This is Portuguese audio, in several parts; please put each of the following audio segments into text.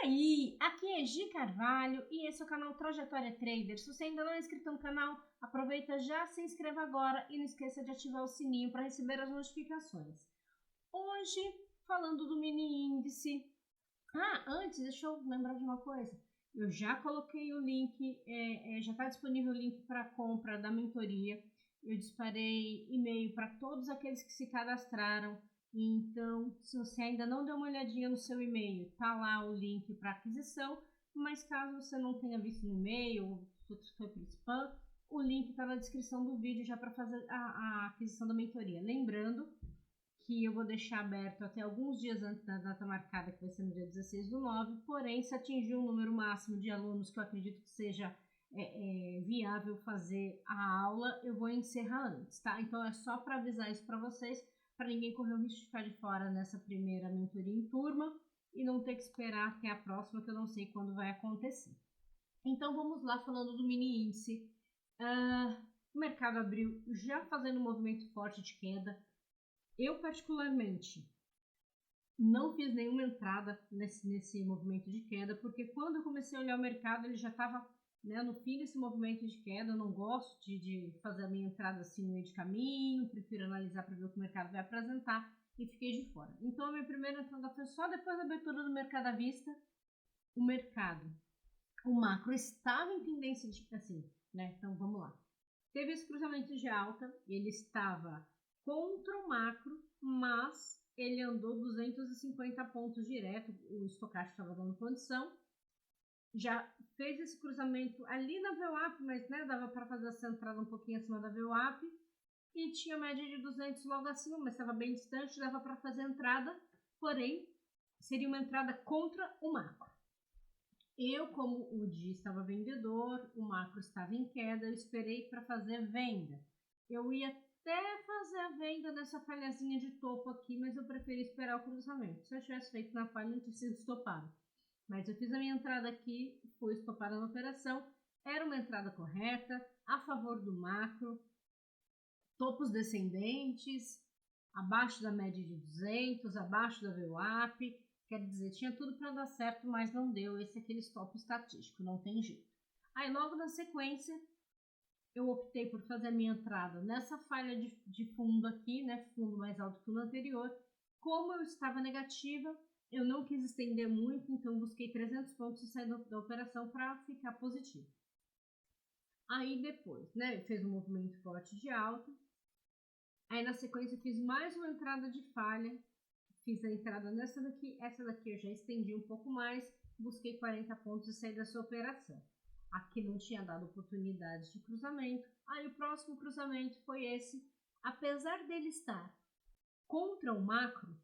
aí, aqui é Gi Carvalho e esse é o canal Trajetória Trader. Se você ainda não é inscrito no canal, aproveita já, se inscreva agora e não esqueça de ativar o sininho para receber as notificações. Hoje, falando do mini índice. Antes, deixa eu lembrar de uma coisa. Eu já coloquei o link, já está disponível o link para compra da mentoria. Eu disparei e-mail para todos aqueles que se cadastraram. Então, se você ainda não deu uma olhadinha no seu e-mail, tá lá o link para aquisição, mas caso você não tenha visto no e-mail, ou foi por spam, o link está na descrição do vídeo já para fazer a aquisição da mentoria. Lembrando que eu vou deixar aberto até alguns dias antes da data marcada, que vai ser no dia 16/9, porém, se atingir um número máximo de alunos que eu acredito que seja viável fazer a aula, eu vou encerrar antes, tá? Então, é só para avisar isso para vocês, para ninguém correr o risco de ficar de fora nessa primeira mentoria em turma e não ter que esperar até a próxima, que eu não sei quando vai acontecer. Então vamos lá, falando do mini índice. O mercado abriu já fazendo um movimento forte de queda. Eu particularmente não fiz nenhuma entrada nesse movimento de queda, porque quando eu comecei a olhar o mercado ele já estava no fim desse movimento de queda. Eu não gosto de fazer a minha entrada assim no meio de caminho, prefiro analisar para ver o que o mercado vai apresentar e fiquei de fora. Então a minha primeira entrada foi só depois da abertura do mercado à vista. O macro estava em tendência de assim, Então vamos lá. Teve esse cruzamento de alta, ele estava contra o macro, mas ele andou 250 pontos direto, o estocástico estava dando condição. Já fez esse cruzamento ali na VWAP, mas dava para fazer essa entrada um pouquinho acima da VWAP e tinha média de 200 logo acima, mas estava bem distante, dava para fazer a entrada, porém seria uma entrada contra o macro. Eu, como o dia estava vendedor, o macro estava em queda, eu esperei para fazer venda. Eu ia até fazer a venda nessa falhazinha de topo aqui, mas eu preferi esperar o cruzamento. Se eu tivesse feito na falha, não tinha sido estopado. Mas eu fiz a minha entrada aqui, foi estopada na operação, era uma entrada correta, a favor do macro, topos descendentes, abaixo da média de 200, abaixo da VWAP, quer dizer, tinha tudo para dar certo, mas não deu. Esse é aquele stop estatístico, não tem jeito. Aí logo na sequência, eu optei por fazer a minha entrada nessa falha de fundo aqui, fundo mais alto que o anterior. Como eu estava negativa, eu não quis estender muito, então busquei 300 pontos e saí da operação para ficar positivo. Aí depois, fez um movimento forte de alta. Aí na sequência fiz mais uma entrada de falha. Fiz a entrada nessa daqui, essa daqui eu já estendi um pouco mais, busquei 40 pontos e saí dessa operação. Aqui não tinha dado oportunidade de cruzamento. Aí o próximo cruzamento foi esse. Apesar dele estar contra o macro,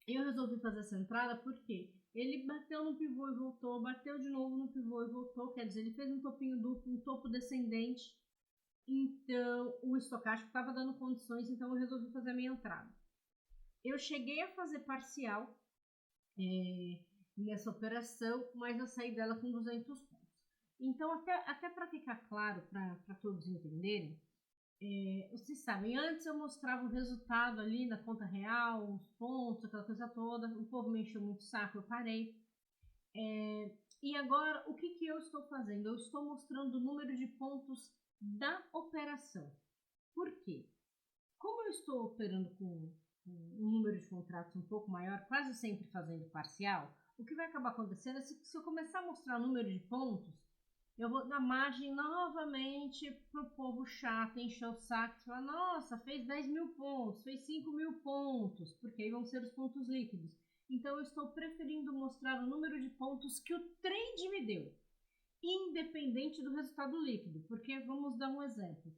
eu resolvi fazer essa entrada porque ele bateu no pivô e voltou, bateu de novo no pivô e voltou, quer dizer, ele fez um topinho duplo, um topo descendente, então o estocástico estava dando condições, então eu resolvi fazer a minha entrada. Eu cheguei a fazer parcial nessa operação, mas eu saí dela com 200 pontos. Então, até para ficar claro, para todos entenderem, vocês sabem, antes eu mostrava o resultado ali na conta real, os pontos, aquela coisa toda, o povo me encheu muito o saco, eu parei. E agora, o que eu estou fazendo? Eu estou mostrando o número de pontos da operação. Por quê? Como eu estou operando com um número de contratos um pouco maior, quase sempre fazendo parcial, o que vai acabar acontecendo é se eu começar a mostrar o número de pontos, eu vou dar margem novamente para o povo chato encher o saco e falar: nossa, fez 10 mil pontos, fez 5 mil pontos, porque aí vão ser os pontos líquidos. Então eu estou preferindo mostrar o número de pontos que o trade me deu, independente do resultado líquido, porque vamos dar um exemplo.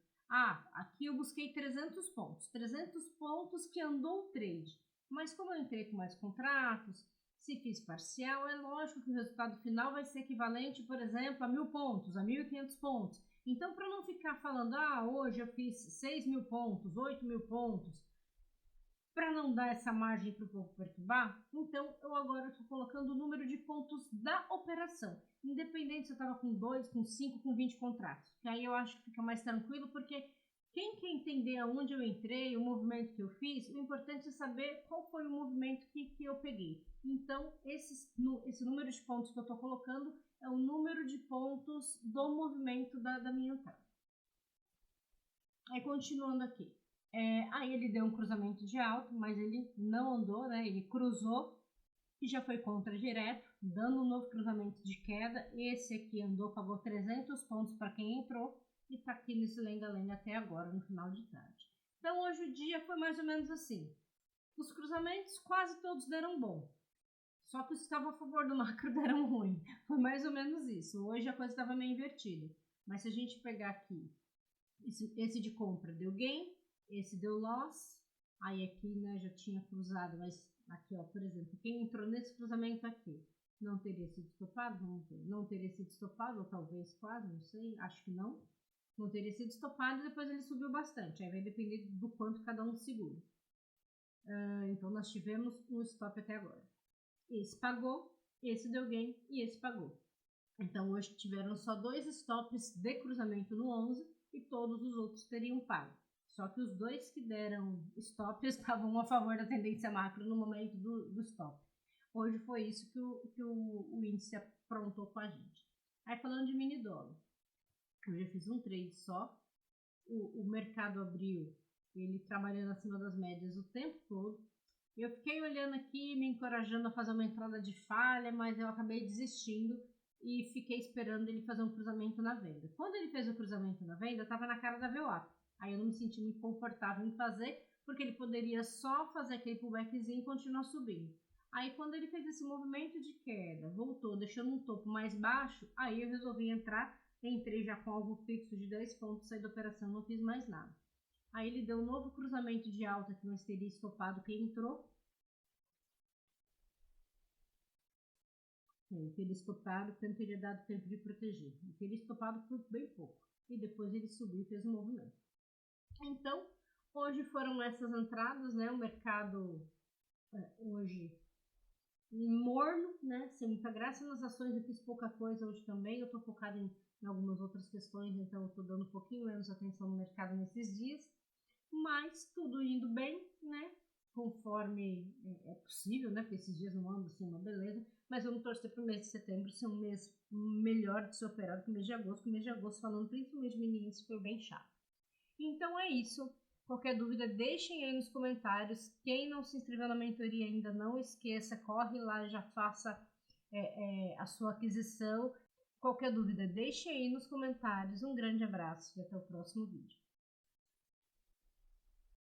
Aqui eu busquei 300 pontos que andou o trade, mas como eu entrei com mais contratos, se fiz parcial, é lógico que o resultado final vai ser equivalente, por exemplo, a 1.000 pontos, a 1.500 pontos. Então, para não ficar falando, hoje eu fiz 6 mil pontos, 8 mil pontos, para não dar essa margem para o povo perturbar, então eu agora estou colocando o número de pontos da operação, independente se eu estava com 2, com 5, com 20 contratos, que aí eu acho que fica mais tranquilo, porque Quem quer entender aonde eu entrei, o movimento que eu fiz, o importante é saber qual foi o movimento que eu peguei. Então, esse número de pontos que eu estou colocando é o número de pontos do movimento da minha entrada. Aí, continuando aqui. Aí ele deu um cruzamento de alta, mas ele não andou, né? Ele cruzou e já foi contra direto, dando um novo cruzamento de queda. Esse aqui andou, pagou 300 pontos para quem entrou e tá aqui nesse lenga-lenga até agora, no final de tarde. Então hoje o dia foi mais ou menos assim. Os cruzamentos quase todos deram bom, só que os que estavam a favor do macro deram ruim. Foi mais ou menos isso. Hoje a coisa estava meio invertida. Mas se a gente pegar aqui, esse de compra deu gain, esse deu loss. Aí aqui, né, já tinha cruzado, mas aqui, ó, por exemplo, quem entrou nesse cruzamento aqui não teria sido estopado? Não teria sido estopado, ou talvez quase, não sei, acho que não. Não teria sido estopado e depois ele subiu bastante. Aí vai depender do quanto cada um segura. Então nós tivemos um stop até agora. Esse pagou, esse deu gain e esse pagou. Então hoje tiveram só 2 stops de cruzamento no 11 e todos os outros teriam pago. Só que os 2 que deram stop estavam a favor da tendência macro no momento do stop. Hoje foi isso que o índice aprontou com a gente. Aí falando de mini dólar. Eu já fiz um trade só. O mercado abriu, ele trabalhando acima das médias o tempo todo. Eu fiquei olhando aqui, me encorajando a fazer uma entrada de falha, mas eu acabei desistindo e fiquei esperando ele fazer um cruzamento na venda. Quando ele fez o cruzamento na venda, estava na cara da VWAP. Aí eu não me senti muito confortável em fazer, porque ele poderia só fazer aquele pullbackzinho e continuar subindo. Aí quando ele fez esse movimento de queda, voltou, deixando um topo mais baixo, aí eu resolvi entrar. Entrei já com alvo fixo de 10 pontos, saí da operação, não fiz mais nada. Aí ele deu um novo cruzamento de alta que nós teria estopado quem entrou. Ele teria estopado porque não teria dado tempo de proteger. Ele teria estopado por bem pouco. E depois ele subiu e fez um movimento. Então, hoje foram essas entradas, né? O mercado hoje morno, né? Sem muita graça nas ações, eu fiz pouca coisa hoje também. Eu estou focada em algumas outras questões, então eu estou dando um pouquinho menos atenção no mercado nesses dias, mas tudo indo bem, né? Conforme é possível, né? Porque esses dias não andam assim uma beleza, mas vamos torcer para o mês de setembro ser um mês melhor de ser operado que o mês de agosto. O mês de agosto, falando principalmente de meninos, foi bem chato. Então é isso. Qualquer dúvida, deixem aí nos comentários. Quem não se inscreveu na mentoria ainda, não esqueça, corre lá e já faça a sua aquisição. Qualquer dúvida, deixe aí nos comentários. Um grande abraço e até o próximo vídeo.